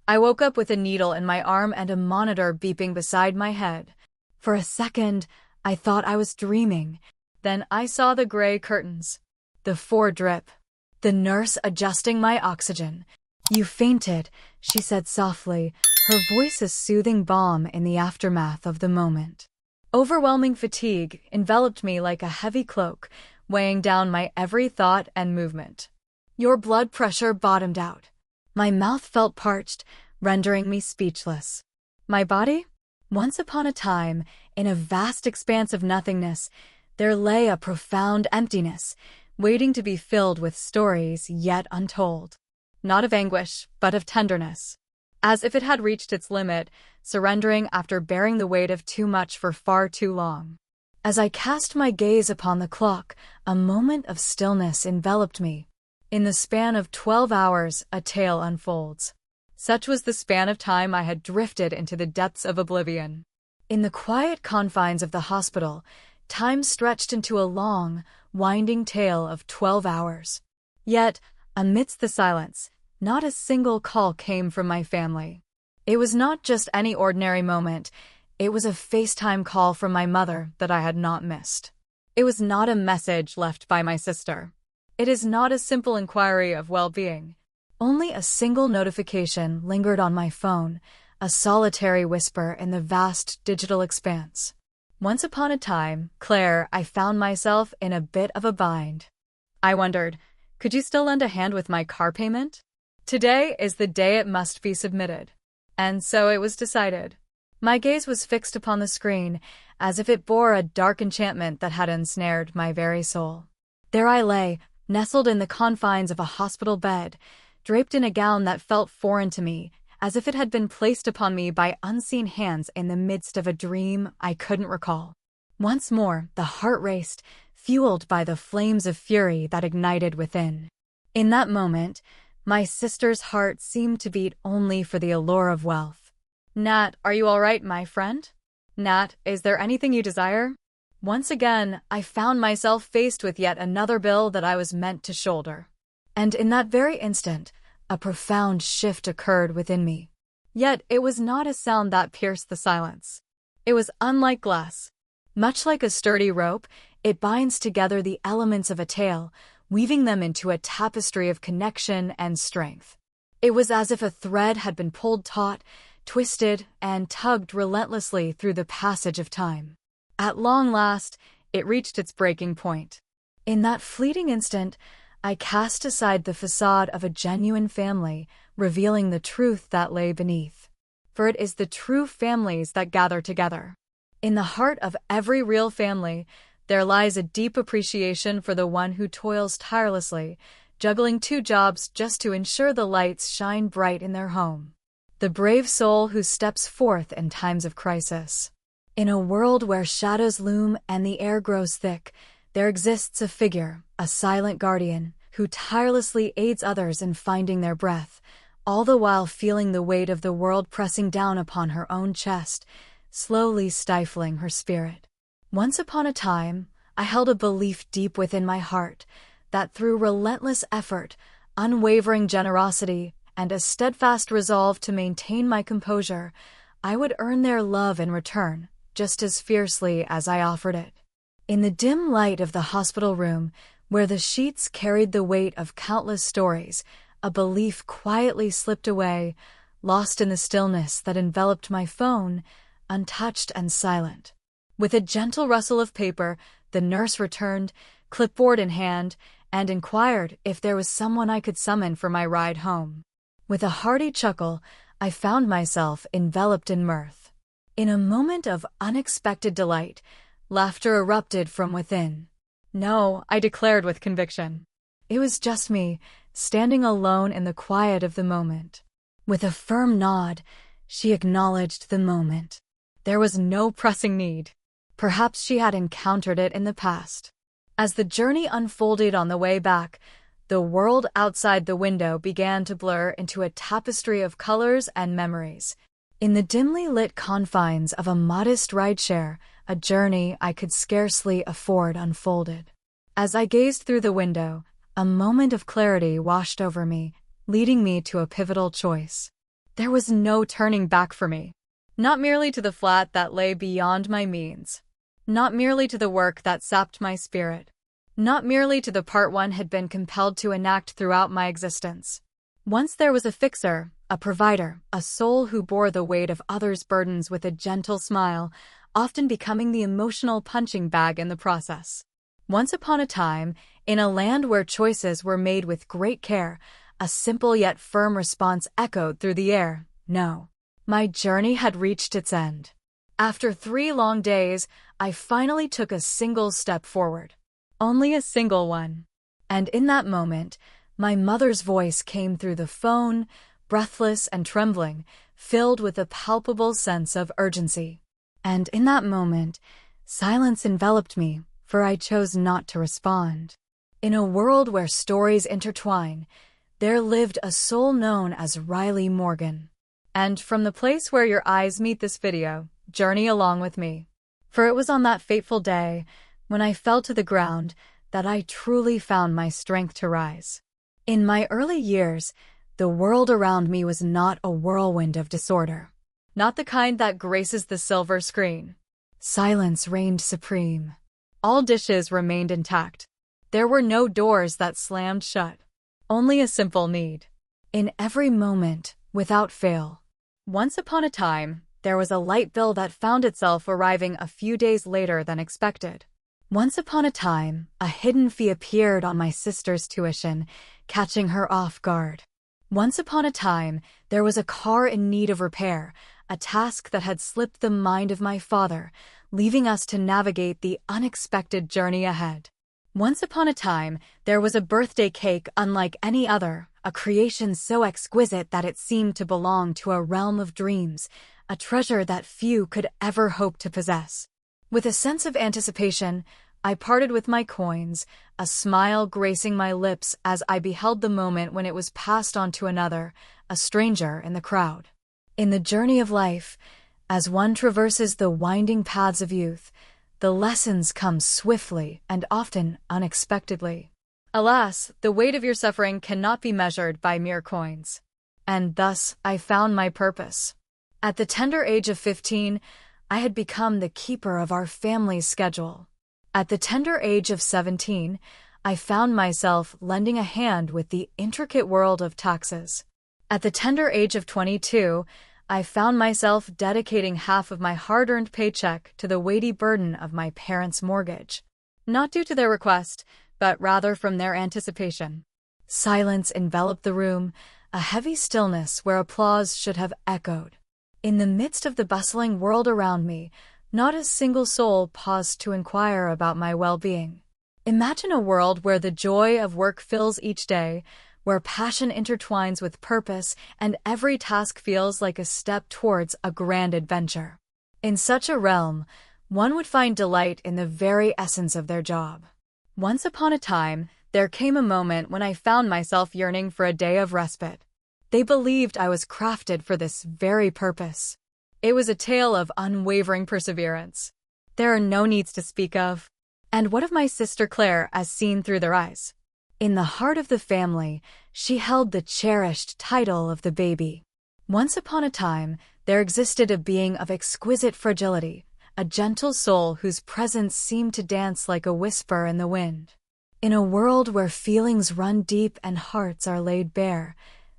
I woke up with a needle in my arm and a monitor beeping beside my head. For a second, I thought I was dreaming. Then I saw the gray curtains, the drip, the nurse adjusting my oxygen. "You fainted," she said softly, her voice a soothing balm in the aftermath of the moment. Overwhelming fatigue enveloped me like a heavy cloak, weighing down my every thought and movement. "Your blood pressure bottomed out." My mouth felt parched, rendering me speechless. My body? Once upon a time, in a vast expanse of nothingness, there lay a profound emptiness, waiting to be filled with stories yet untold. Not of anguish, but of tenderness. As if it had reached its limit, surrendering after bearing the weight of too much for far too long. As I cast my gaze upon the clock, a moment of stillness enveloped me. In the span of 12 hours, a tale unfolds. Such was the span of time I had drifted into the depths of oblivion. In the quiet confines of the hospital, time stretched into a long, winding tale of 12 hours. Yet, amidst the silence, not a single call came from my family. It was not just any ordinary moment. It was a FaceTime call from my mother that I had not missed. It was not a message left by my sister. It is not a simple inquiry of well-being. Only a single notification lingered on my phone, a solitary whisper in the vast digital expanse. Once upon a time, Claire, I found myself in a bit of a bind. I wondered, could you still lend a hand with my car payment? Today is the day it must be submitted. And so it was decided. My gaze was fixed upon the screen, as if it bore a dark enchantment that had ensnared my very soul. There I lay, nestled in the confines of a hospital bed, draped in a gown that felt foreign to me, as if it had been placed upon me by unseen hands in the midst of a dream I couldn't recall. Once more, the heart raced, fueled by the flames of fury that ignited within. In that moment, my sister's heart seemed to beat only for the allure of wealth. "Nat, are you all right, my friend? Nat, is there anything you desire?" Once again, I found myself faced with yet another bill that I was meant to shoulder. And in that very instant, a profound shift occurred within me. Yet it was not a sound that pierced the silence. It was unlike glass. Much like a sturdy rope, it binds together the elements of a tale, weaving them into a tapestry of connection and strength. It was as if a thread had been pulled taut, twisted, and tugged relentlessly through the passage of time. At long last, it reached its breaking point. In that fleeting instant, I cast aside the facade of a genuine family, revealing the truth that lay beneath. For it is the true families that gather together. In the heart of every real family, there lies a deep appreciation for the one who toils tirelessly, juggling 2 jobs just to ensure the lights shine bright in their home. The brave soul who steps forth in times of crisis. In a world where shadows loom and the air grows thick, there exists a figure, a silent guardian, who tirelessly aids others in finding their breath, all the while feeling the weight of the world pressing down upon her own chest, slowly stifling her spirit. Once upon a time, I held a belief deep within my heart that through relentless effort, unwavering generosity, and a steadfast resolve to maintain my composure, I would earn their love in return, just as fiercely as I offered it. In the dim light of the hospital room, where the sheets carried the weight of countless stories, a belief quietly slipped away, lost in the stillness that enveloped my phone, untouched and silent. With a gentle rustle of paper, the nurse returned, clipboard in hand, and inquired if there was someone I could summon for my ride home. With a hearty chuckle, I found myself enveloped in mirth. In a moment of unexpected delight, laughter erupted from within. "No," I declared with conviction. It was just me, standing alone in the quiet of the moment. With a firm nod, she acknowledged the moment. There was no pressing need. Perhaps she had encountered it in the past. As the journey unfolded on the way back, the world outside the window began to blur into a tapestry of colors and memories. In the dimly lit confines of a modest rideshare, a journey I could scarcely afford unfolded. As I gazed through the window, a moment of clarity washed over me, leading me to a pivotal choice. There was no turning back for me. Not merely to the flat that lay beyond my means. Not merely to the work that sapped my spirit. Not merely to the part one had been compelled to enact throughout my existence. Once there was a fixer, a provider, a soul who bore the weight of others' burdens with a gentle smile, often becoming the emotional punching bag in the process. Once upon a time, in a land where choices were made with great care, a simple yet firm response echoed through the air: no. My journey had reached its end. After 3 long days, I finally took a single step forward. Only a single one. And in that moment, my mother's voice came through the phone, breathless and trembling, filled with a palpable sense of urgency. And in that moment, silence enveloped me, for I chose not to respond. In a world where stories intertwine, there lived a soul known as Riley Morgan. And from the place where your eyes meet this video, journey along with me. For it was on that fateful day, when I fell to the ground, that I truly found my strength to rise. In my early years, the world around me was not a whirlwind of disorder. Not the kind that graces the silver screen. Silence reigned supreme. All dishes remained intact. There were no doors that slammed shut. Only a simple need. In every moment, without fail. Once upon a time, there was a light bill that found itself arriving a few days later than expected. Once upon a time, a hidden fee appeared on my sister's tuition, catching her off guard. Once upon a time, there was a car in need of repair, a task that had slipped the mind of my father, leaving us to navigate the unexpected journey ahead. Once upon a time, there was a birthday cake unlike any other, a creation so exquisite that it seemed to belong to a realm of dreams, a treasure that few could ever hope to possess. With a sense of anticipation, I parted with my coins, a smile gracing my lips as I beheld the moment when it was passed on to another, a stranger in the crowd. In the journey of life, as one traverses the winding paths of youth, the lessons come swiftly and often unexpectedly. Alas, the weight of your suffering cannot be measured by mere coins. And thus, I found my purpose. At the tender age of 15, I had become the keeper of our family's schedule. At the tender age of 17, I found myself lending a hand with the intricate world of taxes. At the tender age of 22, I found myself dedicating half of my hard-earned paycheck to the weighty burden of my parents' mortgage. Not due to their request, but rather from their anticipation. Silence enveloped the room, a heavy stillness where applause should have echoed. In the midst of the bustling world around me, not a single soul paused to inquire about my well-being. Imagine a world where the joy of work fills each day, where passion intertwines with purpose and every task feels like a step towards a grand adventure. In such a realm, one would find delight in the very essence of their job. Once upon a time, there came a moment when I found myself yearning for a day of respite. They believed I was crafted for this very purpose. It was a tale of unwavering perseverance. There are no needs to speak of. And what of my sister Claire as seen through their eyes? In the heart of the family, she held the cherished title of the baby. Once upon a time, there existed a being of exquisite fragility, a gentle soul whose presence seemed to dance like a whisper in the wind. In a world where feelings run deep and hearts are laid bare,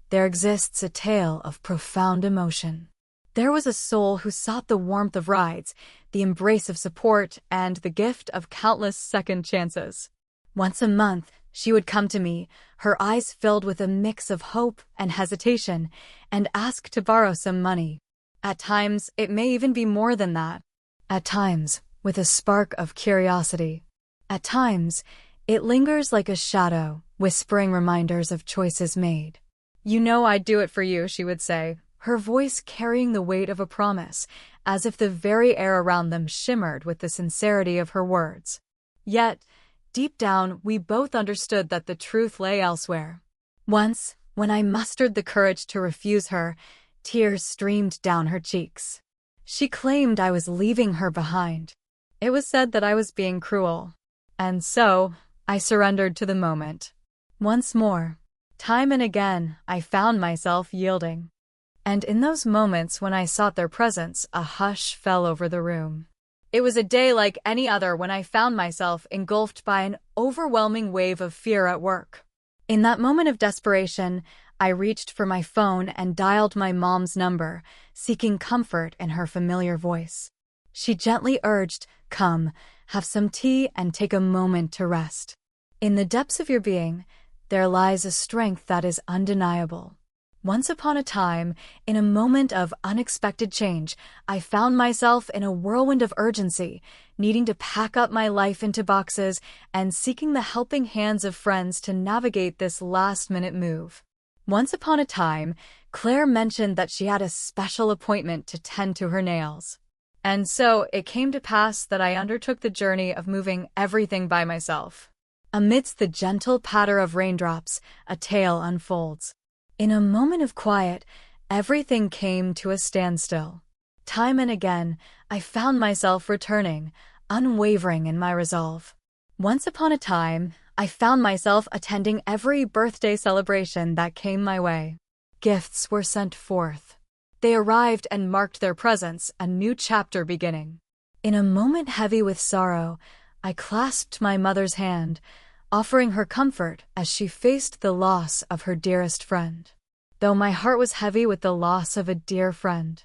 there exists a tale of profound emotion. There was a soul who sought the warmth of rides, the embrace of support, and the gift of countless second chances. Once a month, she would come to me, her eyes filled with a mix of hope and hesitation, and ask to borrow some money. At times, it may even be more than that. At times, with a spark of curiosity. At times, it lingers like a shadow, whispering reminders of choices made. "You know I'd do it for you," she would say, her voice carrying the weight of a promise, as if the very air around them shimmered with the sincerity of her words. Yet, deep down, we both understood that the truth lay elsewhere. Once, when I mustered the courage to refuse her, tears streamed down her cheeks. She claimed I was leaving her behind. It was said that I was being cruel. And so, I surrendered to the moment. Once more, time and again, I found myself yielding. And in those moments when I sought their presence, a hush fell over the room. It was a day like any other when I found myself engulfed by an overwhelming wave of fear at work. In that moment of desperation, I reached for my phone and dialed my mom's number, seeking comfort in her familiar voice. She gently urged, "Come, have some tea and take a moment to rest." In the depths of your being, there lies a strength that is undeniable. Once upon a time, in a moment of unexpected change, I found myself in a whirlwind of urgency, needing to pack up my life into boxes and seeking the helping hands of friends to navigate this last-minute move. Once upon a time, Claire mentioned that she had a special appointment to tend to her nails. And so it came to pass that I undertook the journey of moving everything by myself. Amidst the gentle patter of raindrops, a tale unfolds. In a moment of quiet, everything came to a standstill. Time and again, I found myself returning, unwavering in my resolve. Once upon a time, I found myself attending every birthday celebration that came my way. Gifts were sent forth. They arrived and marked their presence, a new chapter beginning. In a moment heavy with sorrow, I clasped my mother's hand, offering her comfort as she faced the loss of her dearest friend. Though my heart was heavy with the loss of a dear friend.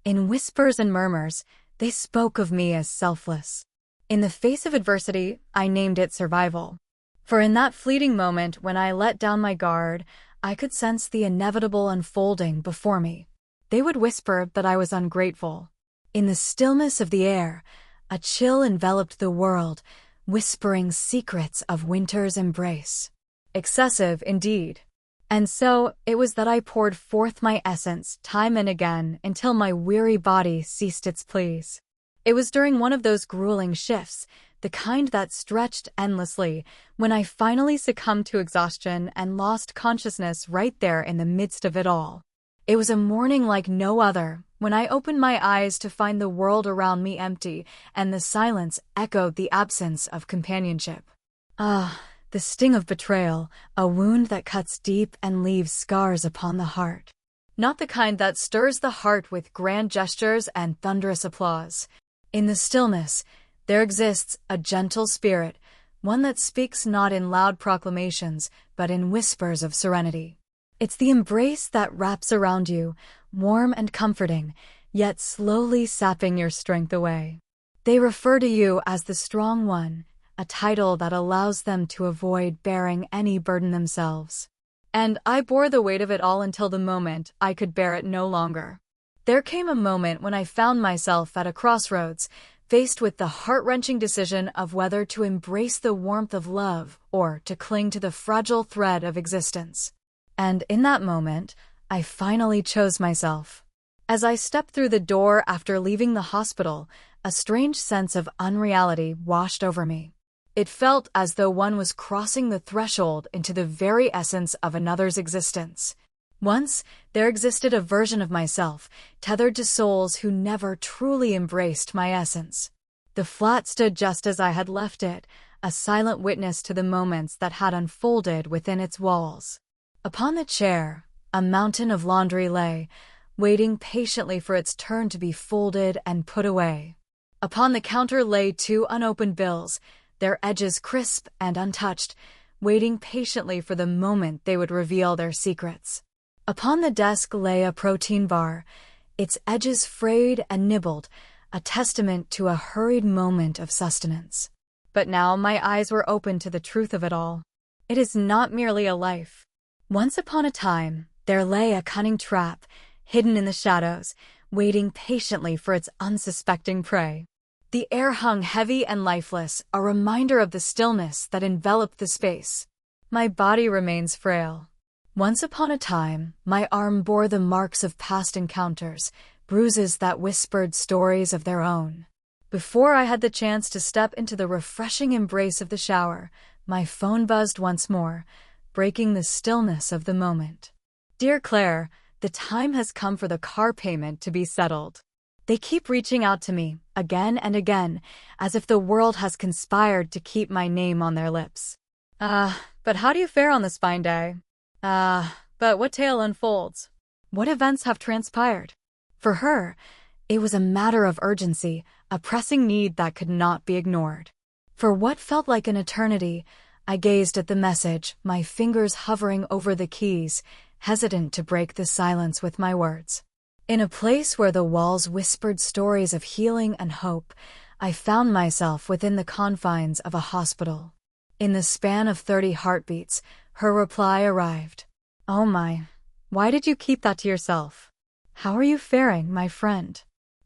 In whispers and murmurs, they spoke of me as selfless. In the face of adversity, I named it survival. For in that fleeting moment when I let down my guard, I could sense the inevitable unfolding before me. They would whisper that I was ungrateful. In the stillness of the air, a chill enveloped the world, whispering secrets of winter's embrace. Excessive, indeed. And so it was that I poured forth my essence time and again until my weary body ceased its pleas. It was during one of those grueling shifts, the kind that stretched endlessly, when I finally succumbed to exhaustion and lost consciousness right there in the midst of it all. It was a morning like no other, when I opened my eyes to find the world around me empty, and the silence echoed the absence of companionship. Ah, the sting of betrayal, a wound that cuts deep and leaves scars upon the heart. Not the kind that stirs the heart with grand gestures and thunderous applause. In the stillness, there exists a gentle spirit, one that speaks not in loud proclamations, but in whispers of serenity. It's the embrace that wraps around you, warm and comforting, yet slowly sapping your strength away. They refer to you as the strong one, a title that allows them to avoid bearing any burden themselves. And I bore the weight of it all until the moment I could bear it no longer. There came a moment when I found myself at a crossroads, faced with the heart-wrenching decision of whether to embrace the warmth of love or to cling to the fragile thread of existence. And in that moment, I finally chose myself. As I stepped through the door after leaving the hospital, a strange sense of unreality washed over me. It felt as though one was crossing the threshold into the very essence of another's existence. Once, there existed a version of myself, tethered to souls who never truly embraced my essence. The flat stood just as I had left it, a silent witness to the moments that had unfolded within its walls. Upon the chair, a mountain of laundry lay, waiting patiently for its turn to be folded and put away. Upon the counter lay 2 unopened bills, their edges crisp and untouched, waiting patiently for the moment they would reveal their secrets. Upon the desk lay a protein bar, its edges frayed and nibbled, a testament to a hurried moment of sustenance. But now my eyes were open to the truth of it all. It is not merely a life. Once upon a time, there lay a cunning trap, hidden in the shadows, waiting patiently for its unsuspecting prey. The air hung heavy and lifeless, a reminder of the stillness that enveloped the space. My body remains frail. Once upon a time, my arm bore the marks of past encounters, bruises that whispered stories of their own. Before I had the chance to step into the refreshing embrace of the shower, my phone buzzed once more, breaking the stillness of the moment. Dear Claire, the time has come for the car payment to be settled. They keep reaching out to me, again and again, as if the world has conspired to keep my name on their lips. But how do you fare on this fine day? But what tale unfolds? What events have transpired? For her, it was a matter of urgency, a pressing need that could not be ignored. For what felt like an eternity, I gazed at the message, my fingers hovering over the keys, hesitant to break the silence with my words. In a place where the walls whispered stories of healing and hope, I found myself within the confines of a hospital. In the span of 30 heartbeats, her reply arrived. "Oh my, why did you keep that to yourself? How are you faring, my friend?"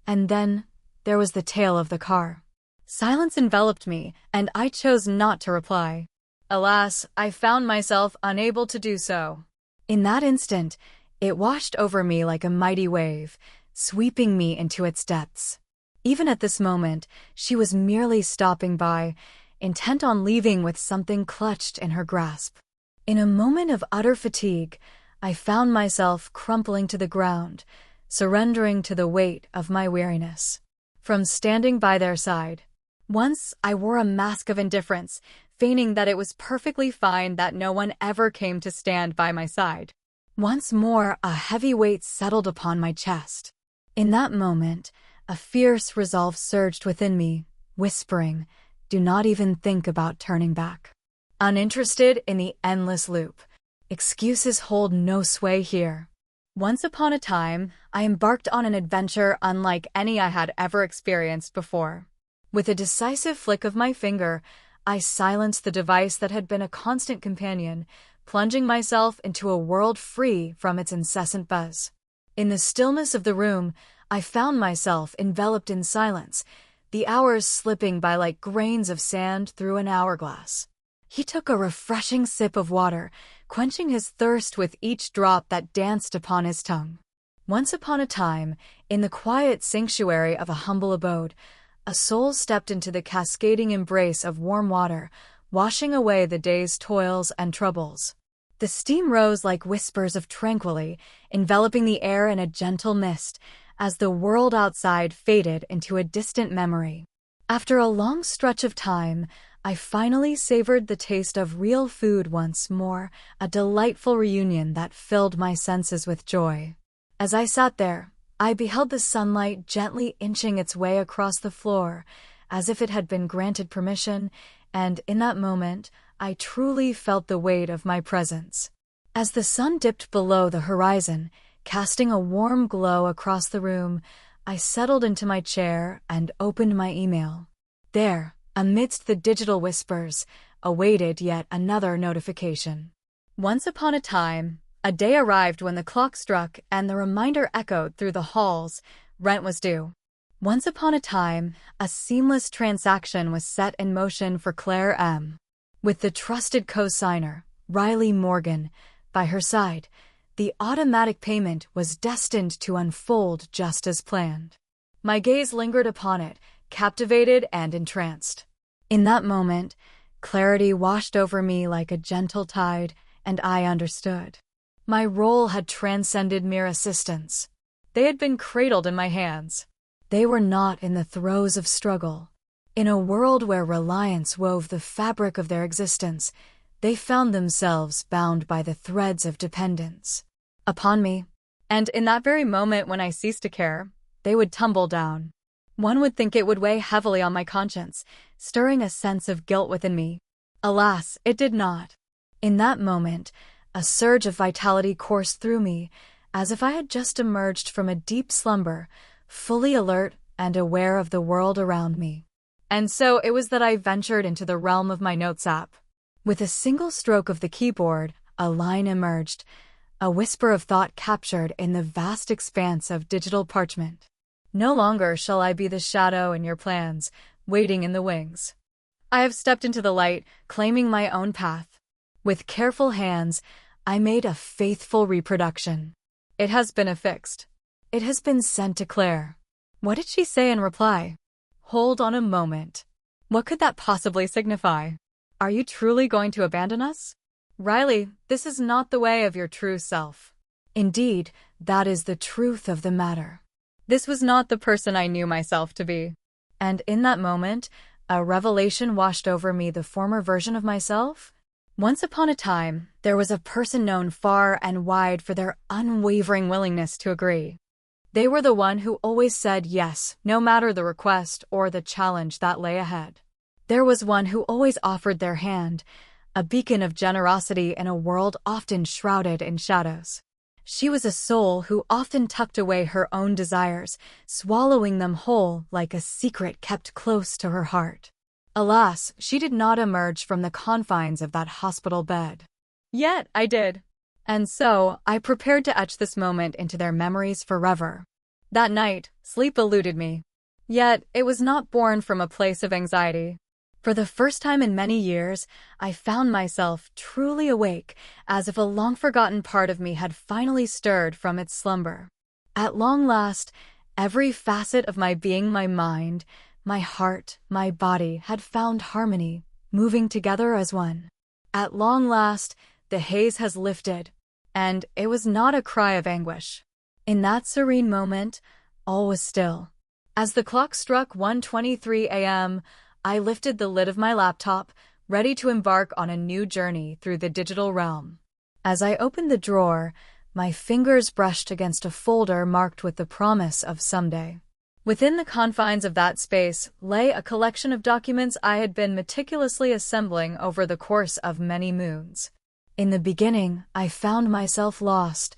And then, there was the tail of the car. Silence enveloped me, and I chose not to reply. Alas, I found myself unable to do so. In that instant, it washed over me like a mighty wave, sweeping me into its depths. Even at this moment, she was merely stopping by, intent on leaving with something clutched in her grasp. In a moment of utter fatigue, I found myself crumpling to the ground, surrendering to the weight of my weariness. From standing by their side, once I wore a mask of indifference, feigning that it was perfectly fine that no one ever came to stand by my side. Once more, a heavy weight settled upon my chest. In that moment, a fierce resolve surged within me, whispering, "Do not even think about turning back." Uninterested in the endless loop, excuses hold no sway here. Once upon a time, I embarked on an adventure unlike any I had ever experienced before. With a decisive flick of my finger, I silenced the device that had been a constant companion, plunging myself into a world free from its incessant buzz. In the stillness of the room, I found myself enveloped in silence, the hours slipping by like grains of sand through an hourglass. He took a refreshing sip of water, quenching his thirst with each drop that danced upon his tongue. Once upon a time, in the quiet sanctuary of a humble abode, a soul stepped into the cascading embrace of warm water, washing away the day's toils and troubles. The steam rose like whispers of tranquility, enveloping the air in a gentle mist, as the world outside faded into a distant memory. After a long stretch of time, I finally savored the taste of real food once more, a delightful reunion that filled my senses with joy. As I sat there, I beheld the sunlight gently inching its way across the floor, as if it had been granted permission, and in that moment, I truly felt the weight of my presence. As the sun dipped below the horizon, casting a warm glow across the room, I settled into my chair and opened my email. There, amidst the digital whispers, awaited yet another notification. Once upon a time, a day arrived when the clock struck and the reminder echoed through the halls, rent was due. Once upon a time, a seamless transaction was set in motion for Claire M. With the trusted co-signer, Riley Morgan, by her side, the automatic payment was destined to unfold just as planned. My gaze lingered upon it, captivated and entranced. In that moment, clarity washed over me like a gentle tide, and I understood. My role had transcended mere assistance. They had been cradled in my hands. They were not in the throes of struggle. In a world where reliance wove the fabric of their existence, they found themselves bound by the threads of dependence upon me. And in that very moment when I ceased to care, they would tumble down. One would think it would weigh heavily on my conscience, stirring a sense of guilt within me. Alas, it did not. In that moment, a surge of vitality coursed through me, as if I had just emerged from a deep slumber, fully alert and aware of the world around me. And so it was that I ventured into the realm of my notes app. With a single stroke of the keyboard, a line emerged, a whisper of thought captured in the vast expanse of digital parchment. No longer shall I be the shadow in your plans, waiting in the wings. I have stepped into the light, claiming my own path. With careful hands, I made a faithful reproduction. It has been affixed. It has been sent to Claire. What did she say in reply? Hold on a moment. What could that possibly signify? Are you truly going to abandon us? Riley, this is not the way of your true self. Indeed, that is the truth of the matter. This was not the person I knew myself to be. And in that moment, a revelation washed over me. The former version of myself? Once upon a time, there was a person known far and wide for their unwavering willingness to agree. They were the one who always said yes, no matter the request or the challenge that lay ahead. There was one who always offered their hand, a beacon of generosity in a world often shrouded in shadows. She was a soul who often tucked away her own desires, swallowing them whole like a secret kept close to her heart. Alas, she did not emerge from the confines of that hospital bed. Yet I did. And so, I prepared to etch this moment into their memories forever. That night, sleep eluded me. Yet, it was not born from a place of anxiety. For the first time in many years, I found myself truly awake, as if a long-forgotten part of me had finally stirred from its slumber. At long last, every facet of my being, my mind, my heart, my body had found harmony, moving together as one. At long last, the haze has lifted, and it was not a cry of anguish. In that serene moment, all was still. As the clock struck 1:23 a.m., I lifted the lid of my laptop, ready to embark on a new journey through the digital realm. As I opened the drawer, my fingers brushed against a folder marked with the promise of someday. Within the confines of that space lay a collection of documents I had been meticulously assembling over the course of many moons. In the beginning, I found myself lost,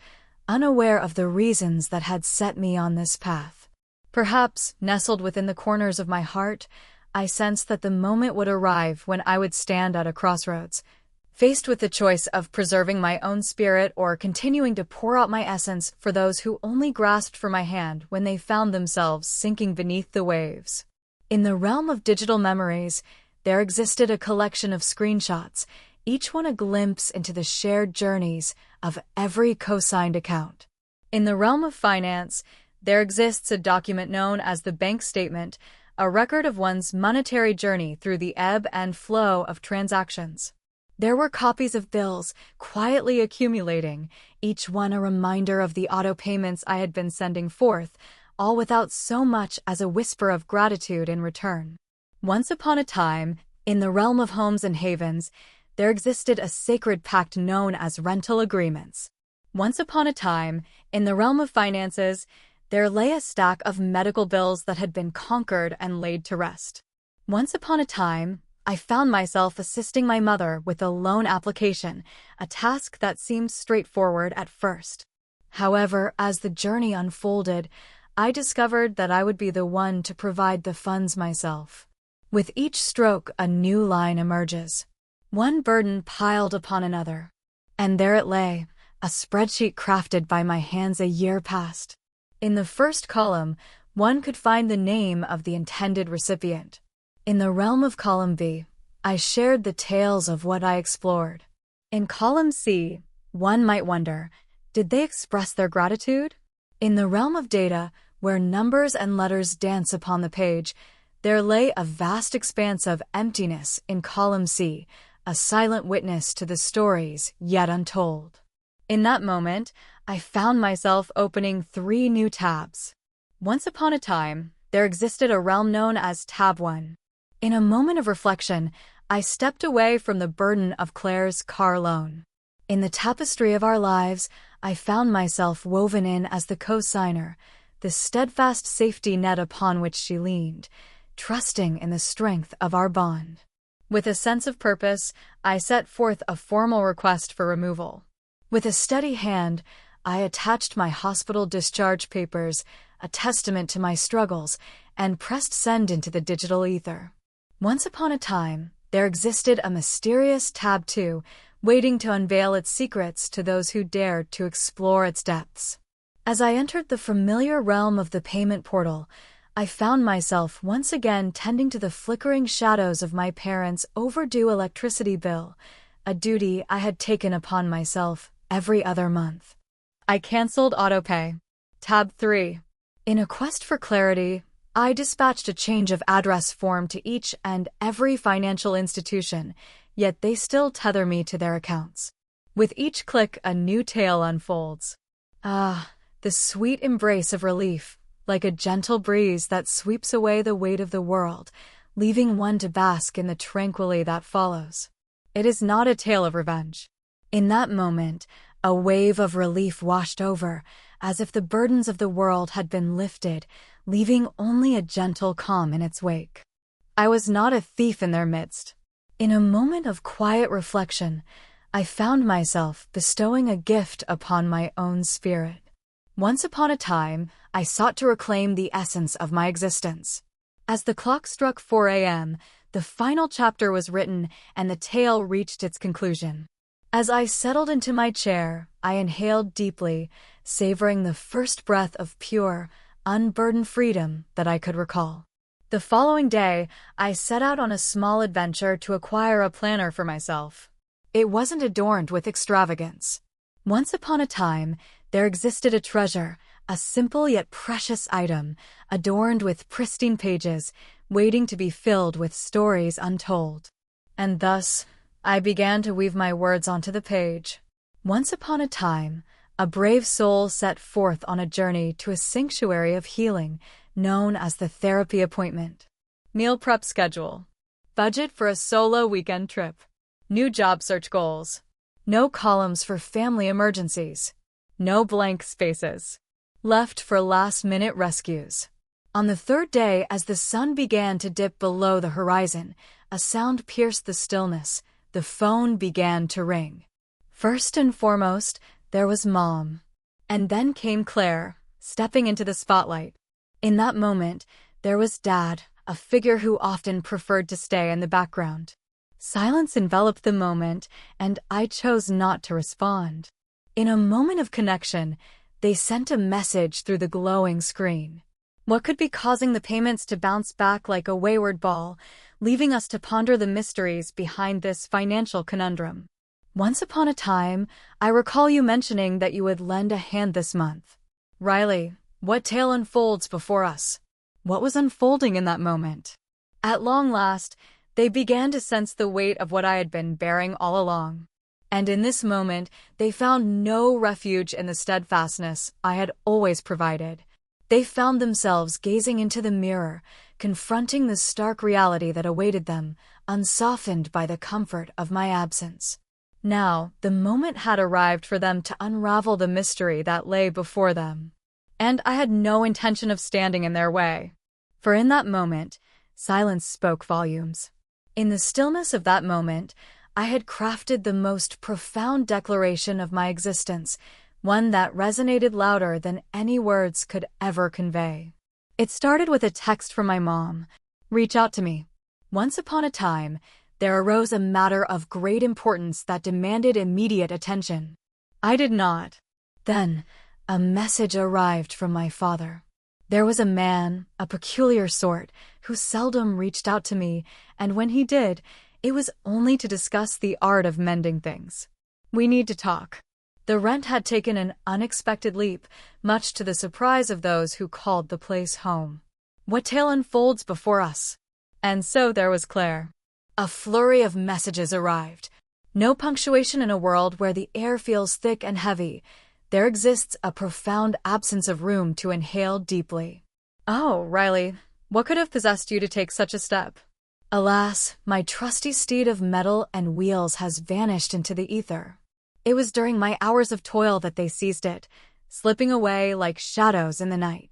unaware of the reasons that had set me on this path. Perhaps, nestled within the corners of my heart, I sensed that the moment would arrive when I would stand at a crossroads, faced with the choice of preserving my own spirit or continuing to pour out my essence for those who only grasped for my hand when they found themselves sinking beneath the waves. In the realm of digital memories, there existed a collection of screenshots, each one a glimpse into the shared journeys of every co-signed account. In the realm of finance, there exists a document known as the bank statement, a record of one's monetary journey through the ebb and flow of transactions. There were copies of bills quietly accumulating, each one a reminder of the auto payments I had been sending forth, all without so much as a whisper of gratitude in return. Once upon a time, in the realm of homes and havens, there existed a sacred pact known as rental agreements. Once upon a time, in the realm of finances, there lay a stack of medical bills that had been conquered and laid to rest. Once upon a time, I found myself assisting my mother with a loan application, a task that seemed straightforward at first. However, as the journey unfolded, I discovered that I would be the one to provide the funds myself. With each stroke, a new line emerges. One burden piled upon another. And there it lay, a spreadsheet crafted by my hands a year past. In the first column, one could find the name of the intended recipient. In the realm of column B, I shared the tales of what I explored. In column C, one might wonder, did they express their gratitude? In the realm of data, where numbers and letters dance upon the page, there lay a vast expanse of emptiness in column C, a silent witness to the stories yet untold. In that moment, I found myself opening 3 new tabs. Once upon a time, there existed a realm known as Tab 1. In a moment of reflection, I stepped away from the burden of Claire's car loan. In the tapestry of our lives, I found myself woven in as the co-signer, the steadfast safety net upon which she leaned, trusting in the strength of our bond. With a sense of purpose, I set forth a formal request for removal. With a steady hand, I attached my hospital discharge papers, a testament to my struggles, and pressed send into the digital ether. Once upon a time, there existed a mysterious Tab 2, waiting to unveil its secrets to those who dared to explore its depths. As I entered the familiar realm of the payment portal, I found myself once again tending to the flickering shadows of my parents' overdue electricity bill, a duty I had taken upon myself every other month. I canceled autopay. Tab 3. In a quest for clarity, I dispatched a change of address form to each and every financial institution, yet they still tether me to their accounts. With each click, a new tale unfolds. Ah, the sweet embrace of relief, like a gentle breeze that sweeps away the weight of the world, leaving one to bask in the tranquility that follows. It is not a tale of revenge. In that moment, a wave of relief washed over, as if the burdens of the world had been lifted, leaving only a gentle calm in its wake. I was not a thief in their midst. In a moment of quiet reflection, I found myself bestowing a gift upon my own spirit. Once upon a time, I sought to reclaim the essence of my existence. As the clock struck 4 a.m., the final chapter was written and the tale reached its conclusion. As I settled into my chair, I inhaled deeply, savoring the first breath of pure, unburdened freedom that I could recall. The following day, I set out on a small adventure to acquire a planner for myself. It wasn't adorned with extravagance. Once upon a time, there existed a treasure, a simple yet precious item, adorned with pristine pages, waiting to be filled with stories untold. And thus, I began to weave my words onto the page. Once upon a time, a brave soul set forth on a journey to a sanctuary of healing, known as the therapy appointment. Meal prep schedule. Budget for a solo weekend trip. New job search goals. No columns for family emergencies. No blank spaces. Left for last-minute rescues. On the third day, as the sun began to dip below the horizon, a sound pierced the stillness. The phone began to ring. First and foremost, there was Mom. And then came Claire, stepping into the spotlight. In that moment, there was Dad, a figure who often preferred to stay in the background. Silence enveloped the moment, and I chose not to respond. In a moment of connection, they sent a message through the glowing screen. What could be causing the payments to bounce back like a wayward ball, leaving us to ponder the mysteries behind this financial conundrum? Once upon a time, I recall you mentioning that you would lend a hand this month. Riley, what tale unfolds before us? What was unfolding in that moment? At long last, they began to sense the weight of what I had been bearing all along. And in this moment, they found no refuge in the steadfastness I had always provided. They found themselves gazing into the mirror, confronting the stark reality that awaited them, unsoftened by the comfort of my absence. Now, the moment had arrived for them to unravel the mystery that lay before them. And I had no intention of standing in their way. For in that moment, silence spoke volumes. In the stillness of that moment, I had crafted the most profound declaration of my existence, one that resonated louder than any words could ever convey. It started with a text from my mom. Reach out to me. Once upon a time, there arose a matter of great importance that demanded immediate attention. I did not. Then, a message arrived from my father. There was a man, a peculiar sort, who seldom reached out to me, and when he did, it was only to discuss the art of mending things. We need to talk. The rent had taken an unexpected leap, much to the surprise of those who called the place home. What tale unfolds before us? And so there was Claire. A flurry of messages arrived. No punctuation in a world where the air feels thick and heavy. There exists a profound absence of room to inhale deeply. Oh, Riley, what could have possessed you to take such a step? Alas, my trusty steed of metal and wheels has vanished into the ether. It was during my hours of toil that they seized it, slipping away like shadows in the night.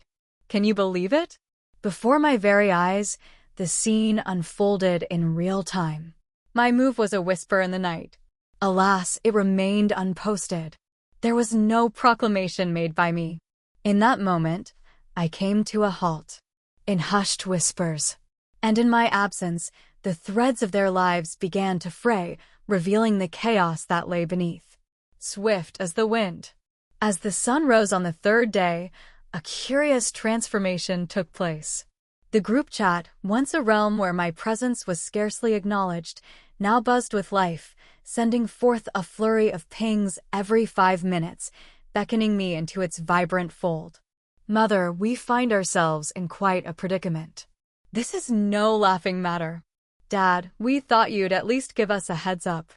Can you believe it? Before my very eyes, the scene unfolded in real time. My move was a whisper in the night. Alas, it remained unposted. There was no proclamation made by me. In that moment, I came to a halt. In hushed whispers. And in my absence, the threads of their lives began to fray, revealing the chaos that lay beneath. Swift as the wind. As the sun rose on the third day, a curious transformation took place. The group chat, once a realm where my presence was scarcely acknowledged, now buzzed with life, sending forth a flurry of pings every 5 minutes, beckoning me into its vibrant fold. Mother, we find ourselves in quite a predicament. This is no laughing matter. Dad, we thought you'd at least give us a heads up.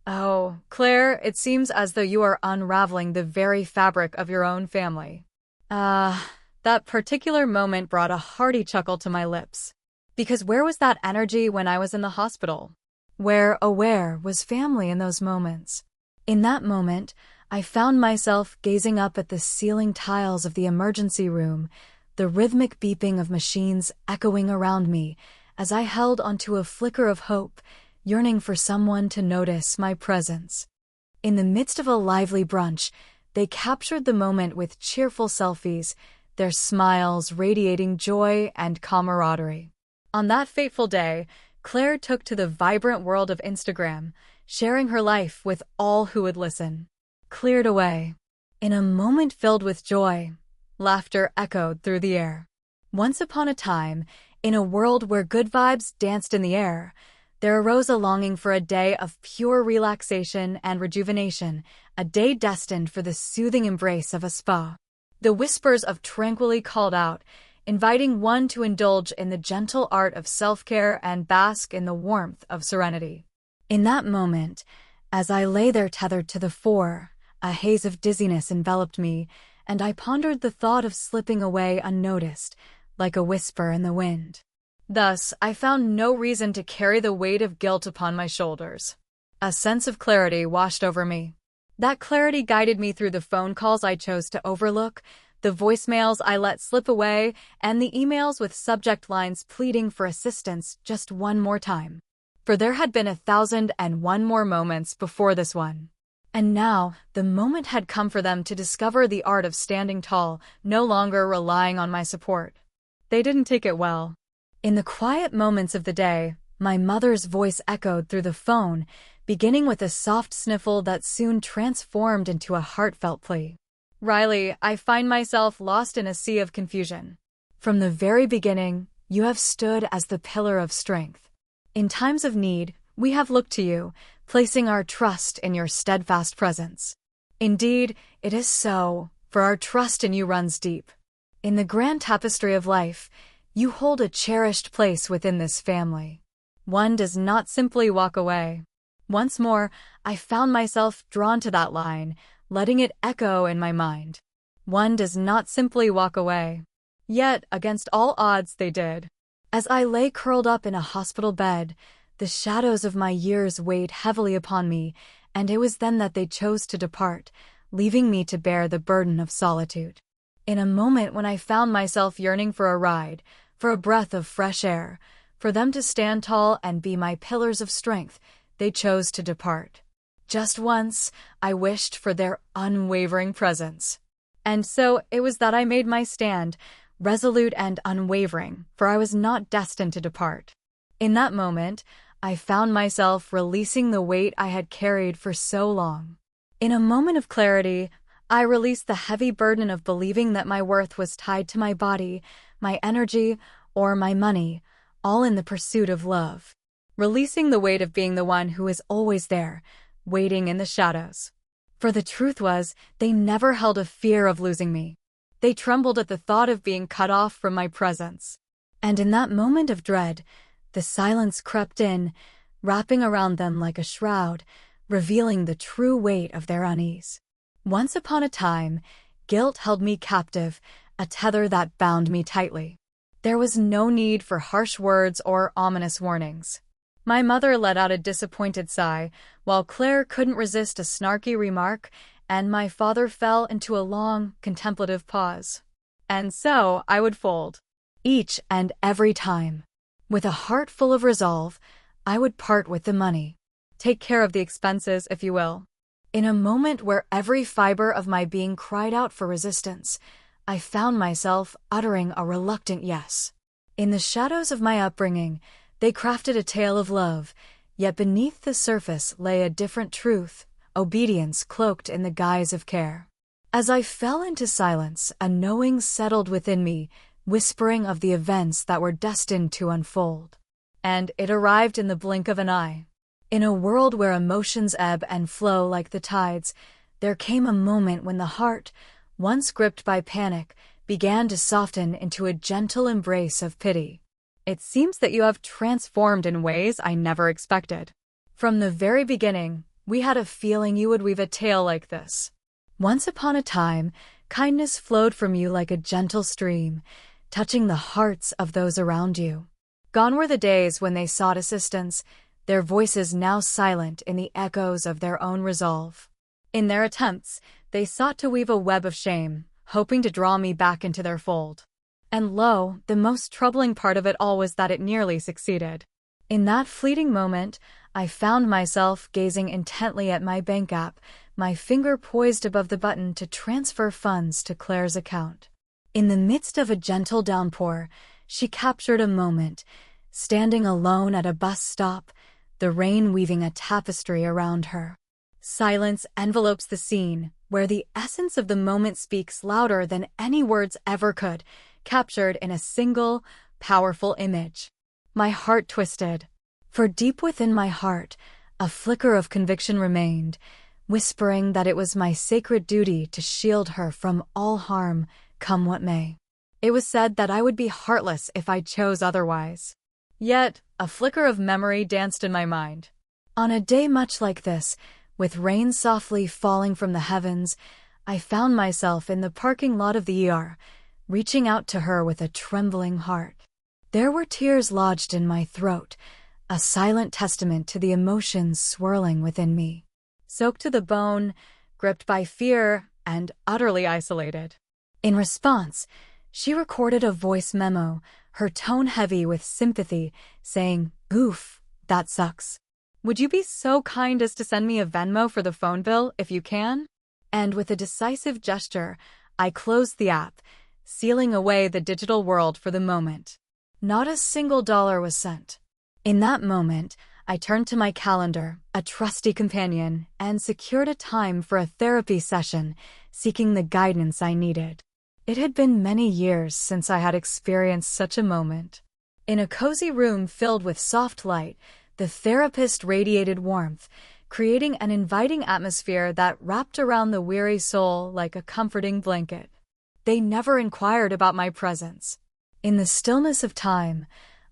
Oh, Claire, it seems as though you are unraveling the very fabric of your own family. That particular moment brought a hearty chuckle to my lips. Because where was that energy when I was in the hospital? Where aware was family in those moments. In that moment, I found myself gazing up at the ceiling tiles of the emergency room, the rhythmic beeping of machines echoing around me as I held onto a flicker of hope, yearning for someone to notice my presence. In the midst of a lively brunch, they captured the moment with cheerful selfies, their smiles radiating joy and camaraderie. On that fateful day, Claire took to the vibrant world of Instagram, sharing her life with all who would listen. Cleared away. In a moment filled with joy, laughter echoed through the air. Once upon a time, in a world where good vibes danced in the air, there arose a longing for a day of pure relaxation and rejuvenation, a day destined for the soothing embrace of a spa. The whispers of tranquility called out, inviting one to indulge in the gentle art of self-care and bask in the warmth of serenity. In that moment, as I lay there tethered to the floor, a haze of dizziness enveloped me, and I pondered the thought of slipping away unnoticed, like a whisper in the wind. Thus, I found no reason to carry the weight of guilt upon my shoulders. A sense of clarity washed over me. That clarity guided me through the phone calls I chose to overlook, the voicemails I let slip away, and the emails with subject lines pleading for assistance just one more time. For there had been 1,001 more moments before this one. And now, the moment had come for them to discover the art of standing tall, no longer relying on my support. They didn't take it well. In the quiet moments of the day, my mother's voice echoed through the phone, beginning with a soft sniffle that soon transformed into a heartfelt plea. "Riley, I find myself lost in a sea of confusion. From the very beginning, you have stood as the pillar of strength. In times of need, we have looked to you, placing our trust in your steadfast presence. Indeed, it is so, for our trust in you runs deep. In the grand tapestry of life, you hold a cherished place within this family. One does not simply walk away." Once more, I found myself drawn to that line, letting it echo in my mind. One does not simply walk away. Yet, against all odds, they did. As I lay curled up in a hospital bed, the shadows of my years weighed heavily upon me, and it was then that they chose to depart, leaving me to bear the burden of solitude. In a moment when I found myself yearning for a ride, for a breath of fresh air, for them to stand tall and be my pillars of strength, they chose to depart. Just once, I wished for their unwavering presence. And so it was that I made my stand, resolute and unwavering, for I was not destined to depart. In that moment, I found myself releasing the weight I had carried for so long. In a moment of clarity, I released the heavy burden of believing that my worth was tied to my body, my energy, or my money, all in the pursuit of love. Releasing the weight of being the one who is always there, waiting in the shadows. For the truth was, they never held a fear of losing me. They trembled at the thought of being cut off from my presence. And in that moment of dread, the silence crept in, wrapping around them like a shroud, revealing the true weight of their unease. Once upon a time, guilt held me captive, a tether that bound me tightly. There was no need for harsh words or ominous warnings. My mother let out a disappointed sigh, while Claire couldn't resist a snarky remark, and my father fell into a long, contemplative pause. And so I would fold. Each and every time. With a heart full of resolve, I would part with the money. Take care of the expenses, if you will. In a moment where every fiber of my being cried out for resistance, I found myself uttering a reluctant yes. In the shadows of my upbringing, they crafted a tale of love, yet beneath the surface lay a different truth, obedience cloaked in the guise of care. As I fell into silence, a knowing settled within me, whispering of the events that were destined to unfold. And it arrived in the blink of an eye. In a world where emotions ebb and flow like the tides, there came a moment when the heart, once gripped by panic, began to soften into a gentle embrace of pity. It seems that you have transformed in ways I never expected. From the very beginning, we had a feeling you would weave a tale like this. Once upon a time, kindness flowed from you like a gentle stream, touching the hearts of those around you. Gone were the days when they sought assistance. their voices now silent in the echoes of their own resolve. In their attempts, they sought to weave a web of shame, hoping to draw me back into their fold. And lo, the most troubling part of it all was that it nearly succeeded. In that fleeting moment, I found myself gazing intently at my bank app, my finger poised above the button to transfer funds to Claire's account. In the midst of a gentle downpour, she captured a moment, standing alone at a bus stop, the rain weaving a tapestry around her. Silence envelopes the scene, where the essence of the moment speaks louder than any words ever could, captured in a single, powerful image. My heart twisted, for deep within my heart, a flicker of conviction remained, whispering that it was my sacred duty to shield her from all harm, come what may. It was said that I would be heartless if I chose otherwise. Yet, a flicker of memory danced in my mind. On a day much like this, with rain softly falling from the heavens, I found myself in the parking lot of the ER, reaching out to her with a trembling heart. There were tears lodged in my throat, a silent testament to the emotions swirling within me. Soaked to the bone, gripped by fear, and utterly isolated. In response, she recorded a voice memo, her tone heavy with sympathy, saying, "Oof, that sucks. Would you be so kind as to send me a Venmo for the phone bill if you can?" And with a decisive gesture, I closed the app, sealing away the digital world for the moment. Not a single dollar was sent. In that moment, I turned to my calendar, a trusty companion, and secured a time for a therapy session, seeking the guidance I needed. It had been many years since I had experienced such a moment. In a cozy room filled with soft light, the therapist radiated warmth, creating an inviting atmosphere that wrapped around the weary soul like a comforting blanket. They never inquired about my presence. In the stillness of time,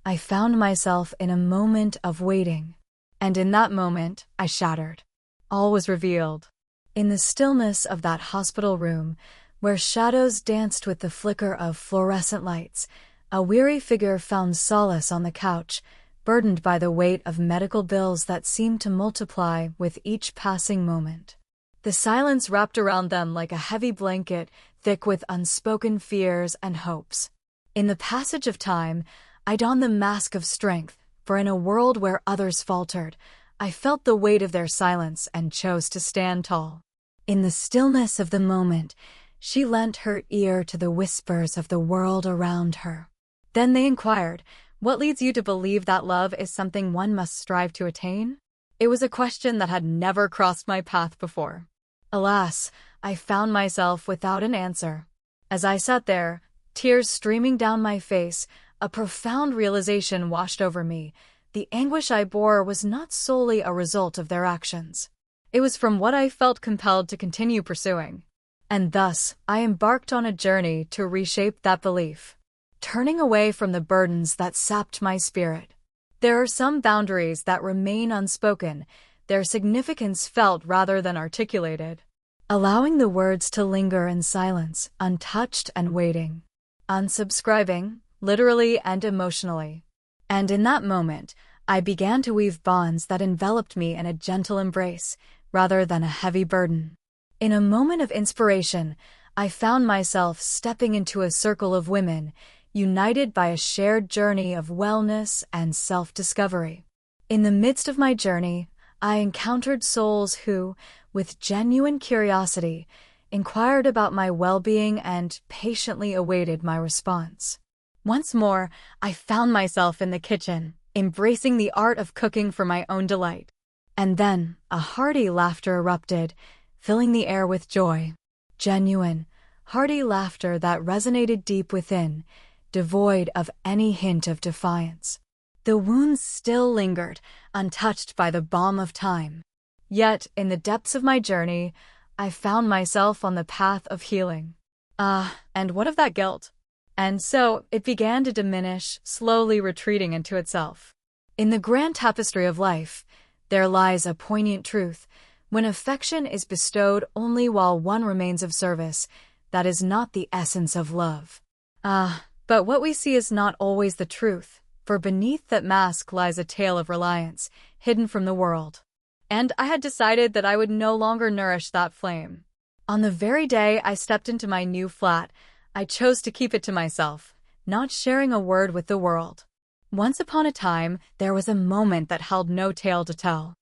I found myself in a moment of waiting. And in that moment, I shattered. All was revealed. In the stillness of that hospital room, where shadows danced with the flicker of fluorescent lights, a weary figure found solace on the couch, burdened by the weight of medical bills that seemed to multiply with each passing moment. The silence wrapped around them like a heavy blanket, thick with unspoken fears and hopes. In the passage of time, I donned the mask of strength, for in a world where others faltered, I felt the weight of their silence and chose to stand tall. In the stillness of the moment, she lent her ear to the whispers of the world around her. Then they inquired, "What leads you to believe that love is something one must strive to attain?" It was a question that had never crossed my path before. Alas, I found myself without an answer. As I sat there, tears streaming down my face, a profound realization washed over me. The anguish I bore was not solely a result of their actions. It was from what I felt compelled to continue pursuing. And thus, I embarked on a journey to reshape that belief, turning away from the burdens that sapped my spirit. There are some boundaries that remain unspoken, their significance felt rather than articulated, allowing the words to linger in silence, untouched and waiting. Unsubscribing, literally and emotionally. And in that moment, I began to weave bonds that enveloped me in a gentle embrace, rather than a heavy burden. In a moment of inspiration, I found myself stepping into a circle of women, united by a shared journey of wellness and self-discovery. In the midst of my journey, I encountered souls who, with genuine curiosity, inquired about my well-being and patiently awaited my response. Once more, I found myself in the kitchen, embracing the art of cooking for my own delight. And then, a hearty laughter erupted, filling the air with joy. Genuine, hearty laughter that resonated deep within, devoid of any hint of defiance. The wounds still lingered, untouched by the balm of time. Yet, in the depths of my journey, I found myself on the path of healing. And what of that guilt? And so, it began to diminish, slowly retreating into itself. In the grand tapestry of life, there lies a poignant truth. When affection is bestowed only while one remains of service, that is not the essence of love. But what we see is not always the truth. for beneath that mask lies a tale of reliance, hidden from the world. And I had decided that I would no longer nourish that flame. On the very day I stepped into my new flat, I chose to keep it to myself, not sharing a word with the world. Once upon a time, there was a moment that held no tale to tell.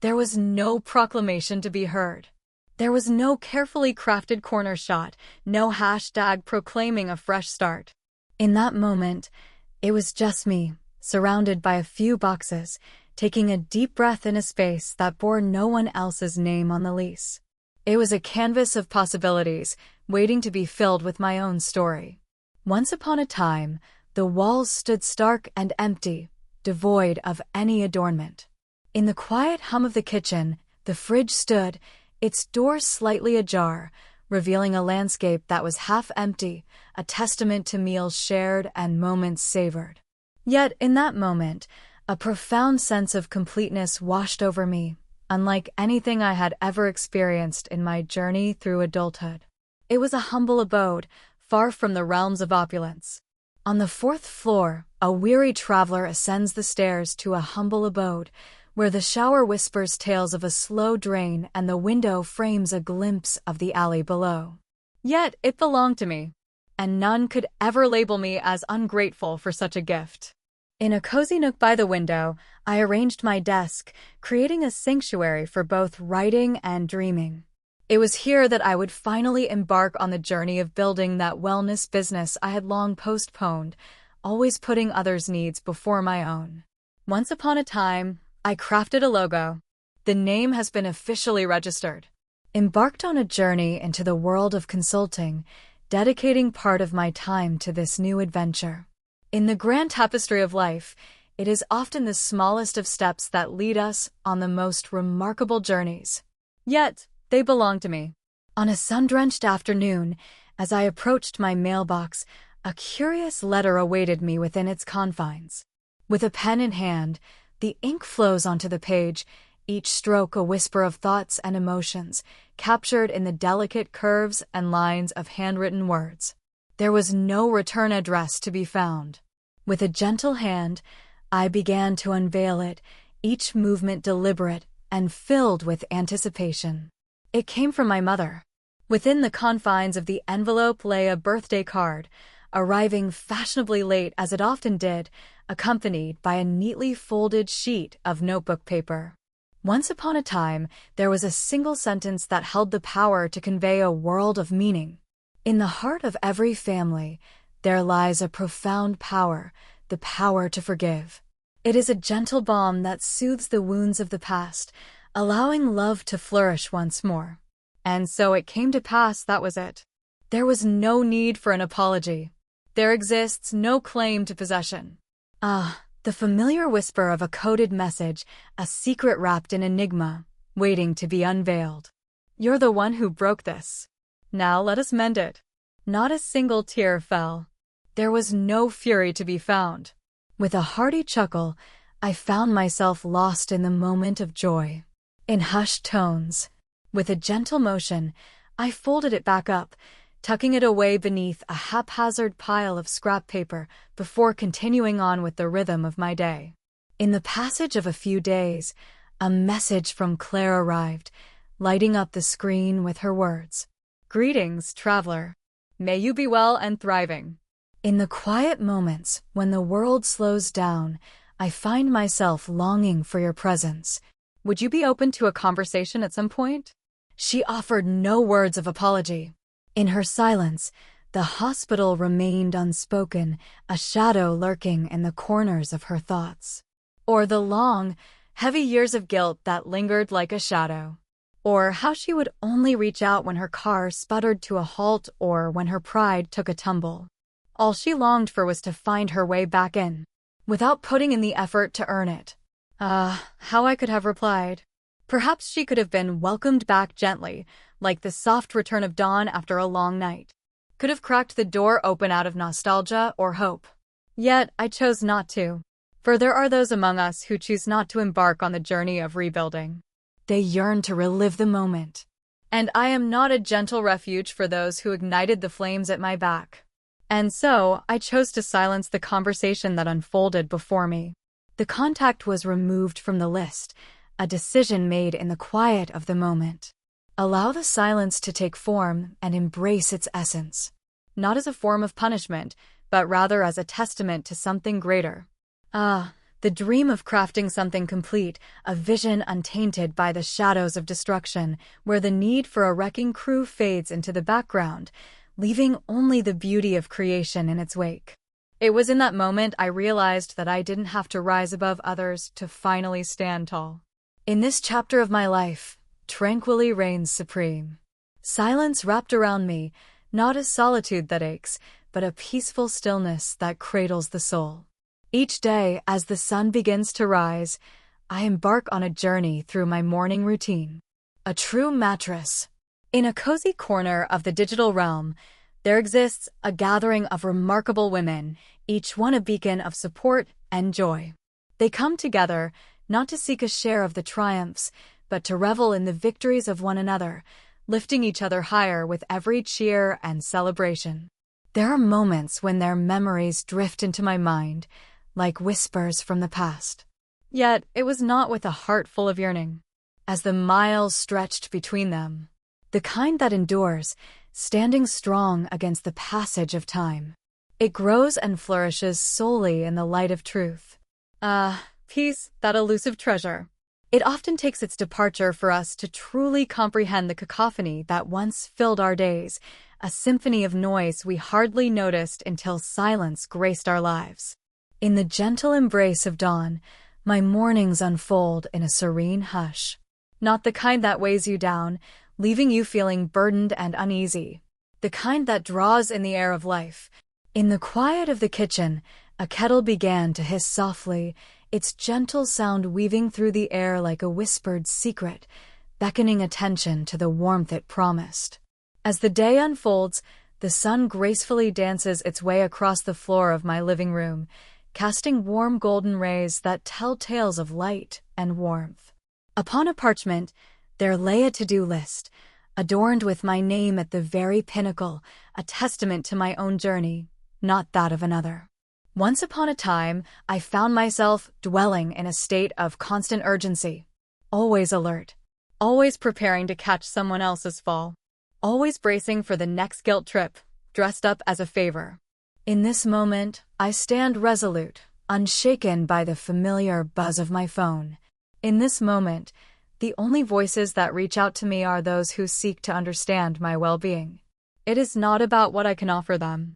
There was no proclamation to be heard. There was no carefully crafted corner shot, no hashtag proclaiming a fresh start. In that moment, it was just me, surrounded by a few boxes, taking a deep breath in a space that bore no one else's name on the lease. It was a canvas of possibilities, waiting to be filled with my own story. Once upon a time, the walls stood stark and empty, devoid of any adornment. In the quiet hum of the kitchen, the fridge stood, its doors slightly ajar, revealing a landscape that was half empty, a testament to meals shared and moments savored. Yet, in that moment, a profound sense of completeness washed over me, unlike anything I had ever experienced in my journey through adulthood. It was a humble abode, far from the realms of opulence. On the 4th floor, a weary traveler ascends the stairs to a humble abode, where the shower whispers tales of a slow drain and the window frames a glimpse of the alley below. Yet it belonged to me, and none could ever label me as ungrateful for such a gift. In a cozy nook by the window, I arranged my desk, creating a sanctuary for both writing and dreaming. It was here that I would finally embark on the journey of building that wellness business I had long postponed, always putting others' needs before my own. Once upon a time, I crafted a logo. The name has been officially registered. Embarked on a journey into the world of consulting, dedicating part of my time to this new adventure. In the grand tapestry of life, it is often the smallest of steps that lead us on the most remarkable journeys. Yet, they belong to me. On a sun-drenched afternoon, as I approached my mailbox, a curious letter awaited me within its confines. With a pen in hand, the ink flows onto the page, each stroke a whisper of thoughts and emotions, captured in the delicate curves and lines of handwritten words. There was no return address to be found. With a gentle hand, I began to unveil it, each movement deliberate and filled with anticipation. It came from my mother. Within the confines of the envelope lay a birthday card, arriving fashionably late as it often did, accompanied by a neatly folded sheet of notebook paper. Once upon a time, there was a single sentence that held the power to convey a world of meaning. In the heart of every family, there lies a profound power, the power to forgive. It is a gentle balm that soothes the wounds of the past, allowing love to flourish once more. And so it came to pass that was it. There was no need for an apology. There exists no claim to possession. The familiar whisper of a coded message, a secret wrapped in enigma, waiting to be unveiled. You're the one who broke this. Now let us mend it. Not a single tear fell. There was no fury to be found. With a hearty chuckle, I found myself lost in the moment of joy. In hushed tones, with a gentle motion, I folded it back up, tucking it away beneath a haphazard pile of scrap paper before continuing on with the rhythm of my day. In the passage of a few days, a message from Claire arrived, lighting up the screen with her words. Greetings, traveler. May you be well and thriving. In the quiet moments when the world slows down, I find myself longing for your presence. Would you be open to a conversation at some point? She offered no words of apology. In her silence, the hospital remained unspoken, a shadow lurking in the corners of her thoughts. Or the long, heavy years of guilt that lingered like a shadow. Or how she would only reach out when her car sputtered to a halt or when her pride took a tumble. All she longed for was to find her way back in, without putting in the effort to earn it. How I could have replied. Perhaps she could have been welcomed back gently, like the soft return of dawn after a long night. Could have cracked the door open out of nostalgia or hope. Yet I chose not to. For there are those among us who choose not to embark on the journey of rebuilding. They yearn to relive the moment. And I am not a gentle refuge for those who ignited the flames at my back. And so, I chose to silence the conversation that unfolded before me. The contact was removed from the list, a decision made in the quiet of the moment. Allow the silence to take form and embrace its essence. Not as a form of punishment, but rather as a testament to something greater. The dream of crafting something complete, a vision untainted by the shadows of destruction, where the need for a wrecking crew fades into the background, leaving only the beauty of creation in its wake. It was in that moment I realized that I didn't have to rise above others to finally stand tall. In this chapter of my life, tranquility reigns supreme. Silence wrapped around me, not a solitude that aches, but a peaceful stillness that cradles the soul. Each day, as the sun begins to rise, I embark on a journey through my morning routine. A true mattress. In a cozy corner of the digital realm, there exists a gathering of remarkable women, each one a beacon of support and joy. They come together, not to seek a share of the triumphs, but to revel in the victories of one another, lifting each other higher with every cheer and celebration. There are moments when their memories drift into my mind, like whispers from the past. Yet it was not with a heart full of yearning. As the miles stretched between them, the kind that endures, standing strong against the passage of time. It grows and flourishes solely in the light of truth. Peace, that elusive treasure. It often takes its departure for us to truly comprehend the cacophony that once filled our days, a symphony of noise we hardly noticed until silence graced our lives. In the gentle embrace of dawn, my mornings unfold in a serene hush. Not the kind that weighs you down, leaving you feeling burdened and uneasy. The kind that draws in the air of life. In the quiet of the kitchen, a kettle began to hiss softly, its gentle sound weaving through the air like a whispered secret, beckoning attention to the warmth it promised. As the day unfolds, the sun gracefully dances its way across the floor of my living room, casting warm golden rays that tell tales of light and warmth. Upon a parchment, there lay a to-do list, adorned with my name at the very pinnacle, a testament to my own journey, not that of another. Once upon a time, I found myself dwelling in a state of constant urgency, always alert, always preparing to catch someone else's fall, always bracing for the next guilt trip, dressed up as a favor. In this moment, I stand resolute, unshaken by the familiar buzz of my phone. In this moment, the only voices that reach out to me are those who seek to understand my well-being. It is not about what I can offer them.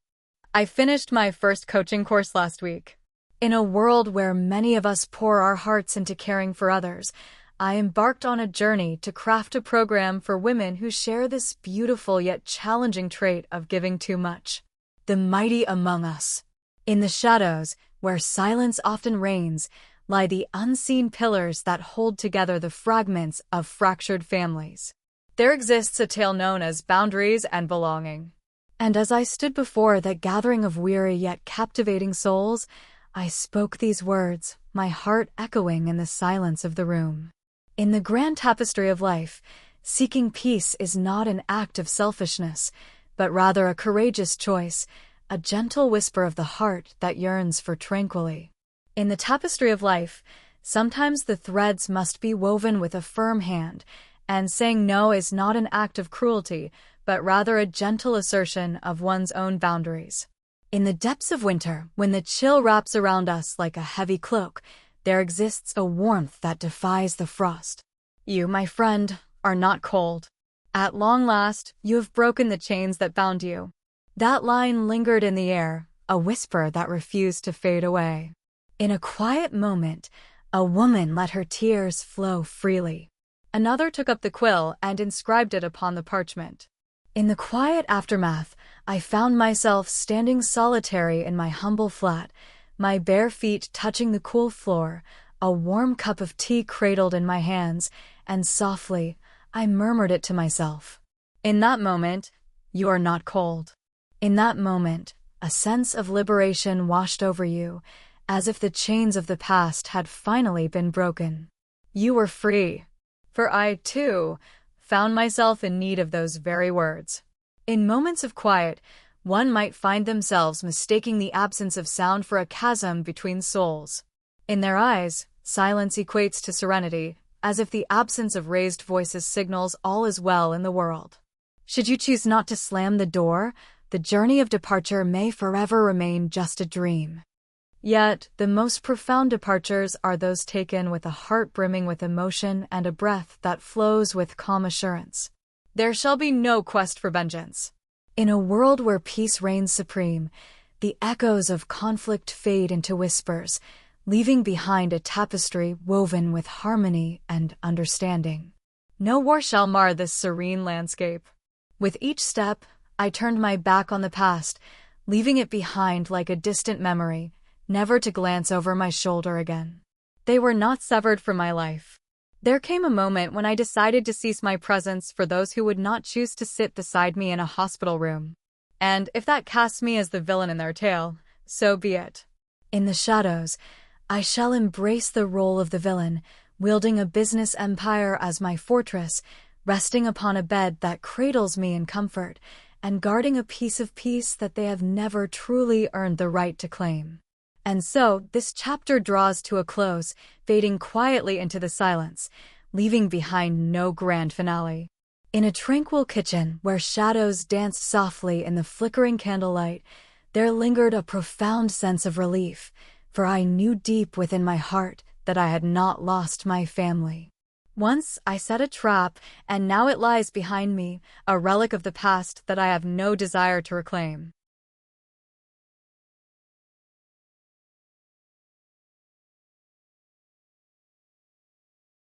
I finished my first coaching course last week. In a world where many of us pour our hearts into caring for others, I embarked on a journey to craft a program for women who share this beautiful yet challenging trait of giving too much. The mighty among us. In the shadows, where silence often reigns, lie the unseen pillars that hold together the fragments of fractured families. There exists a tale known as boundaries and belonging. And as I stood before that gathering of weary yet captivating souls, I spoke these words, my heart echoing in the silence of the room. In the grand tapestry of life, seeking peace is not an act of selfishness, but rather a courageous choice, a gentle whisper of the heart that yearns for tranquility. In the tapestry of life, sometimes the threads must be woven with a firm hand, and saying no is not an act of cruelty, but rather a gentle assertion of one's own boundaries. In the depths of winter, when the chill wraps around us like a heavy cloak, there exists a warmth that defies the frost. You, my friend, are not cold. At long last, you have broken the chains that bound you. That line lingered in the air, a whisper that refused to fade away. In a quiet moment, a woman let her tears flow freely. Another took up the quill and inscribed it upon the parchment. In the quiet aftermath, I found myself standing solitary in my humble flat, my bare feet touching the cool floor, a warm cup of tea cradled in my hands, and softly, I murmured it to myself. In that moment, you are not cold. In that moment, a sense of liberation washed over you, as if the chains of the past had finally been broken. You were free. For I, too, found myself in need of those very words. In moments of quiet, one might find themselves mistaking the absence of sound for a chasm between souls. In their eyes, silence equates to serenity, as if the absence of raised voices signals all is well in the world. Should you choose not to slam the door, the journey of departure may forever remain just a dream. Yet, the most profound departures are those taken with a heart brimming with emotion and a breath that flows with calm assurance. There shall be no quest for vengeance. In a world where peace reigns supreme, the echoes of conflict fade into whispers, leaving behind a tapestry woven with harmony and understanding. No war shall mar this serene landscape. With each step, I turned my back on the past, leaving it behind like a distant memory, never to glance over my shoulder again. They were not severed from my life. There came a moment when I decided to cease my presence for those who would not choose to sit beside me in a hospital room. And if that casts me as the villain in their tale, so be it. In the shadows, I shall embrace the role of the villain, wielding a business empire as my fortress, resting upon a bed that cradles me in comfort, and guarding a piece of peace that they have never truly earned the right to claim. And so, this chapter draws to a close, fading quietly into the silence, leaving behind no grand finale. In a tranquil kitchen where shadows danced softly in the flickering candlelight, there lingered a profound sense of relief, for I knew deep within my heart that I had not lost my family. Once I set a trap, and now it lies behind me, a relic of the past that I have no desire to reclaim.